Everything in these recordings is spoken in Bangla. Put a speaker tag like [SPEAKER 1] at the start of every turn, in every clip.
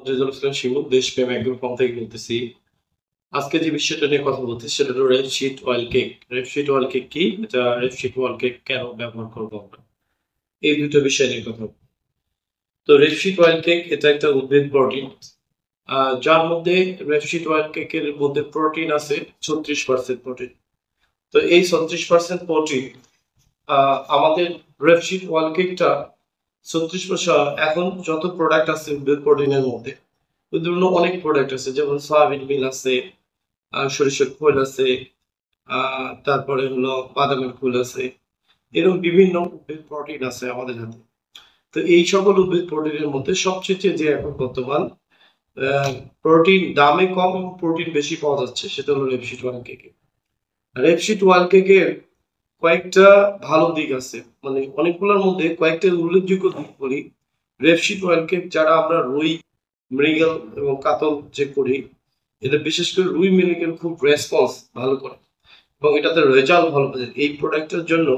[SPEAKER 1] রেজাউল ইসলাম শিমু দেশপ্রেম এগ্রো ফার্ম থেকে বলতেছি। আজকে যে বিষয়টা নিয়ে কথা বলতেছি সেটা হলো rapeseed oil cake. Rapeseed oil cake কি? এটা রেপসিড অয়েল কেক কেন ব্যবহার করবো আমরা? এই দুটো বিষয় নিয়ে কথা বলবো। তো রেপসিড অয়েল কেক এটা একটা উদ্ভিদ প্রোটিন, যার মধ্যে রেপসিড অয়েল কেকের মধ্যে প্রোটিন আছে 36% প্রোটিন। তো এই 36% প্রোটিন আমাদের রেপসিড অয়েল কেকটা 36%। এখন যত প্রোডাক্ট আছে উদ্ভিদ প্রোটিনের মধ্যে বিভিন্ন অনেক প্রোডাক্ট আছে, যেমন সয়াবিন মিল আছে, সরিষার খোল আছে, তারপরে হলো বাদামের খোল আছে, এরকম বিভিন্ন উদ্ভিদ প্রোটিন আছে আমাদের হাতে। তো এই সকল উদ্ভিদ প্রোটিনের মধ্যে সবচেয়ে যে এখন বর্তমান প্রোটিন দামে কম এবং প্রোটিন বেশি পাওয়া যাচ্ছে সেটা হলো রেপসিড ওয়ান কেকে। রেপসিড ওয়ান কেকের কয়েকটা ভালো দিক আছে, মানে অনেকগুলোর মধ্যে কয়েকটা উল্লেখযোগ্য দিক বলি। রেপসিড ওয়ান কেক যারা আমরা রুই, মৃগেল এবং কাতল যে করি, এটা বিশেষ করে রুই মৃগেল খুব রেসপন্স ভালো করে এবং এটাতে রেজাল্ট ভালো পাওয়া যায়। এই প্রোডাক্টের জন্য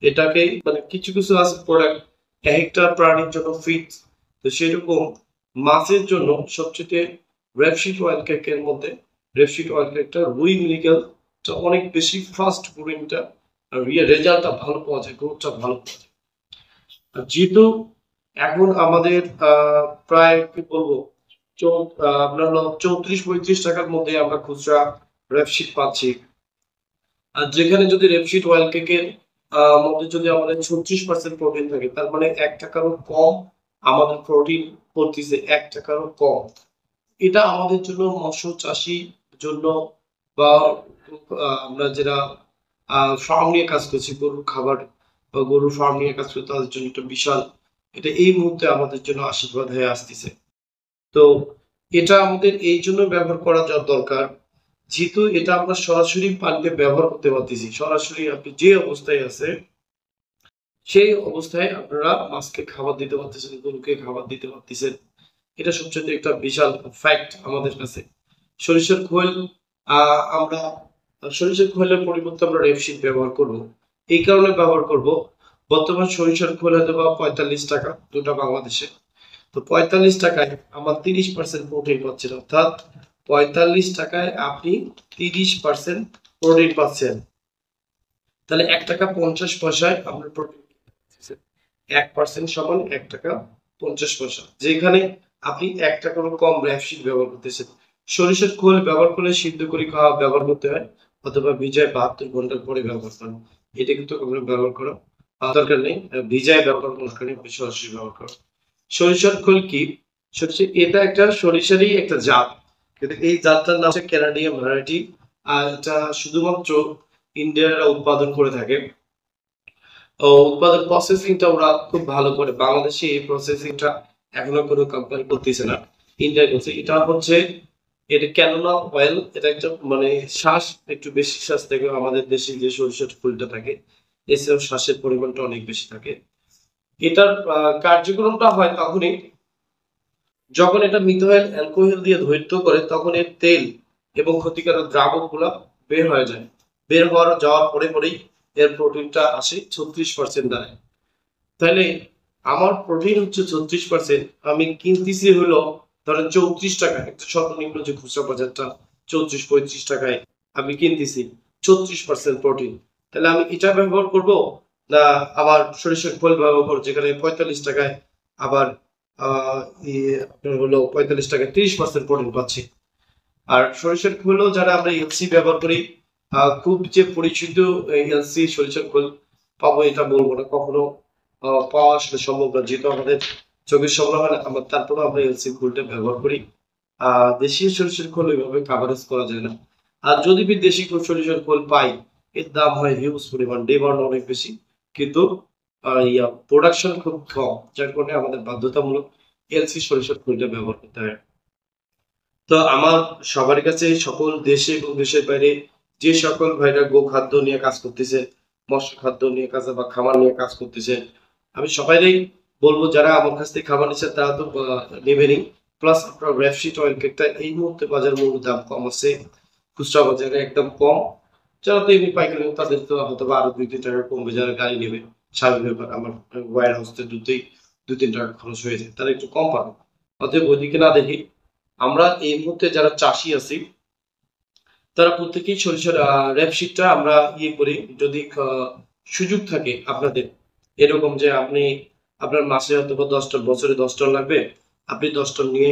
[SPEAKER 1] এটাকে মানে কিছু কিছু আছে প্রোডাক্ট একটা প্রাণীর জন্য ফিট, তো সেরকম মাছের জন্য সবচেয়ে রেপসিড অয়েল কেকের মধ্যে রেপসিড অয়েল কেকটা রুই মৃগেলটা অনেক বেশি ফাস্ট গ্রোইংটা আর রেজাল্টটা ভালো পাওয়া যায়, গ্রোথটা ভালো পাওয়া যায়। যেহেতু এখন আমাদের প্রায় কি বলবো আপনার হলো 34-35 টাকার মধ্যে আমরা খুচরা রেপসিড পাচ্ছি। আর যেখানে যদি রেপসিড অয়েল কেকের মধ্যে যদি আমাদের 36% প্রোটিন থাকে, তার মানে 1 টাকারও কম আমাদের প্রোটিন পড়তেছে, 1 টাকারও কম। এটা আমাদের জন্য মৎস্য চাষী জন্য বা আমরা যারা ফার্ম নিয়ে কাজ করছি, গরুর খাবার বা গরুর ফার্ম নিয়ে কাজ করছি, তাদের জন্য একটা বিশাল, এটা এই মুহূর্তে আমাদের জন্য আশীর্বাদ হয়ে আসতেছে। তো এটা আমাদের এই জন্য ব্যবহার করা যা দরকার, যেহেতু এটা আমরা সরাসরি পানিতে ব্যবহার করতে পারতেছি। সরাসরি আপনি যে অবস্থায় আছে সেই অবস্থায় আপনারা মাছকে খাবার দিতে পারতেছেন, গরুকে খাবার দিতে পারতেছেন। এটা সবচেয়ে একটা বিশাল ফ্যাক্ট আমাদের কাছে। সরিষার খোল আমরা সরিষার খোলের পরিবর্তে আমরা রেপসিড ব্যবহার করব। এই কারণে ব্যবহার করব, বর্তমান সরিষার খোল হয়তো বা 45 টাকা দুটা বাংলাদেশে। তো 45 টাকায় আমার 30% প্রোটিন পাচ্ছেন, অর্থাৎ 45 টাকায় আপনি 30% প্রোটিন পাচ্ছেন। তাহলে 1 টাকা 50 পয়সায় আপনার প্রোটিন 1% সমান 1 টাকা 50 পয়সা, যেখানে আপনি 1 টাকারও কম রেপসিড ব্যবহার করতেছেন। সরিষার খোল ব্যবহার করলে সিদ্ধ করে খাওয়া ব্যবহার করতে হয়, অথবা ভিজায় 72 ঘন্টা পরে ব্যবহার করেন। এটা কিন্তু আমরা ব্যবহার করা দরকার নেই, ভিজায় ব্যবহার দরকার নেই, সরাসরি ব্যবহার করা। সরিষার খোল কি? সরিষা এটা একটা সরিষারই একটা জাত, কিন্তু এই জাতটার নাম হচ্ছে ক্যানাডিয়ান ভ্যারাইটি। আর এটা শুধুমাত্র ইন্ডিয়ানরা উৎপাদন করে থাকে। উৎপাদন প্রসেসিংটা ওরা খুব ভালো করে, বাংলাদেশে এই প্রসেসিংটা এখনো কোনো কোম্পানি করতেছে না, ইন্ডিয়া করছে। এটা হচ্ছে এটা ক্যানোলা অয়েল, এটা একটা মানে শ্বাস একটু বেশি শ্বাস থাকে, আমাদের দেশে যে সরিষার ফুলটা থাকে এছাড়াও শ্বাসের পরিমাণটা অনেক বেশি থাকে। এটার কার্যক্রমটা হয় তখনই যখন এটা মিথাইল অ্যালকোহল দিয়ে ধৈর্য করে, তখন এর তেল এবং ক্ষতিকারক দ্রাবক গুলা বের হয়ে যায়। বের হওয়ার যাওয়ার পরে পরেই এর প্রোটিনটা আসে 36% দাঁড়ায়। তাহলে আমার প্রোটিন হচ্ছে 36%, আমি কিনতেছি হলো ধরেন 34 টাকা, একটা সর্বনিম্ন যে খুচরা বাজারটা 34-35 টাকায় আমি কিনতেছি 36% প্রোটিন। তাহলে আমি এটা ব্যবহার করব না আবার সরিষার খোল ব্যবহার করবো, যেখানে 45 টাকায় আবার আপনার হলো 45 টাকায় 30% প্রোটিন পাচ্ছি। আর সরিষার খোলও যারা আমরা এলসি ব্যবহার করি, খুব যে পরিচিত এলসি সরিষার খোল পাবো এটা বলবো না, কখনো পাওয়া আসলে সম্ভব না, যেহেতু আমাদের চোখের সম্ভব হয় না। আমার তারপরে আমরা এলসি খোলটা ব্যবহার করি। দেশীয় সরিষার খোল ওইভাবে কাভারেজ করা যায় না। আর যদি দেশি সরিষার খোল পাই, এর দাম হয় হিউজ পরিমাণ, ডিমান্ড অনেক বেশি, কিন্তু প্রোডাকশন খুব কম, যার কারণে আমাদের বাধ্যতামূলক এলসি সরিষার খোলটা ব্যবহার করতে হয়। তো আমার সবার কাছে সকল দেশে এবং দেশের বাইরে যে সকল ভাইরা গো খাদ্য নিয়ে কাজ করতেছে, মৎস্য খাদ্য নিয়ে কাজ বা খামার নিয়ে কাজ করতেছে, আমি সবাইকেই বলবো যারা আমার কাছ থেকে খাবার নিচ্ছে তারা তো নেবেনই। প্লাস আপনার রেপসিড অয়েল কেকটা এই মুহূর্তে বাজার মূল্য দাম কম আছে, খুচরা বাজারে একদম কম। যারা তো এমনি পাইকারি তাদের তো হয়তো আরো 2-3 টাকা কমবে, যারা গাড়ি নেবে স্বাভাবিক ব্যাপার, আমার ওয়্যার হাউস তে দুই 3 টাকা খরচ হয়ে যায়, তারা একটু কম পাবে। অতএব ওইদিকে না দেখি, আমরা এই মুহূর্তে যারা চাষি আছি তারা প্রত্যেকেই সরিষার রেপশিটটা আমরা করি। যদি সুযোগ থাকে আপনাদের, এরকম যে আপনি আপনার মাসে হয়তো বা 10 টন, বছরে 10 টন লাগবে, আপনি 10 টন নিয়ে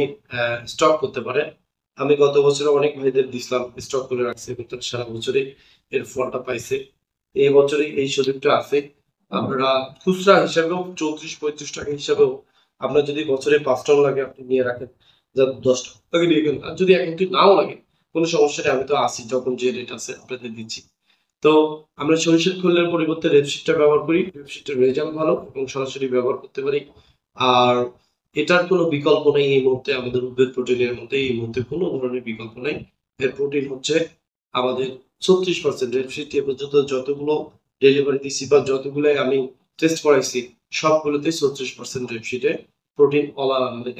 [SPEAKER 1] স্টক করতে পারেন। আমি গত বছরে অনেক ভাইদের দিছিলাম, স্টক করে রাখছে, কিন্তু সারা বছরে এর ফলটা পাইছে। এই বছরে এই সুযোগটা আছে। আমরা খুচরা হিসাবেও 34-35 টাকা হিসাবেও আপনার যদি বছরে 5 টন লাগে আপনি নিয়ে রাখেন, যা 10 টাকা নিয়ে গেলেন। আর যদি এখন কি নাও লাগে কোনো সমস্যা নেই, আমি তো আছি, যখন যে রেট আছে আপনাদের দিচ্ছি। তো আমরা সরিষার খোলের পরিবর্তে রেপসিডটা ব্যবহার করি। রেপসিডের রেজাল্ট ভালো এবং সরাসরি ব্যবহার করতে পারি। আর এটার কোনো বিকল্প নেই এই মুহূর্তে আমাদের উদ্ভিদ প্রোটিনের মধ্যে, এই মুহূর্তে কোনো ধরনের বিকল্প নেই। এর প্রোটিন হচ্ছে আমাদের 36%। রেপসিড এ পর্যন্ত যতগুলো ডেলিভারি দিচ্ছি বা যতগুলো আমি টেস্ট করাইছি সবগুলোতে 36% রেপসিডে প্রোটিন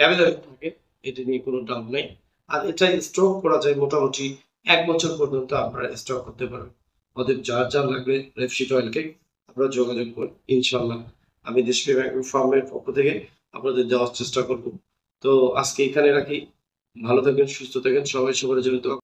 [SPEAKER 1] অ্যাভেলেবেল থাকে, এটা নিয়ে কোনো ডাউট নেই। আর এটা স্টক করা যায় মোটামুটি 1 বছর পর্যন্ত আপনারা স্টক করতে পারবেন। অতএব যার লাগবে রেপসিড অয়েল কেক আপনারা যোগাযোগ করুন, ইনশাল্লাহ আমি দেশপ্রিয় অ্যাগ্রো ফার্মের পক্ষ থেকে আপনাদের দেওয়ার চেষ্টা করব। তো আজকে এখানে রাখি। ভালো থাকবেন, সুস্থ থাকবেন, সবাই সবার জন্য দোয়া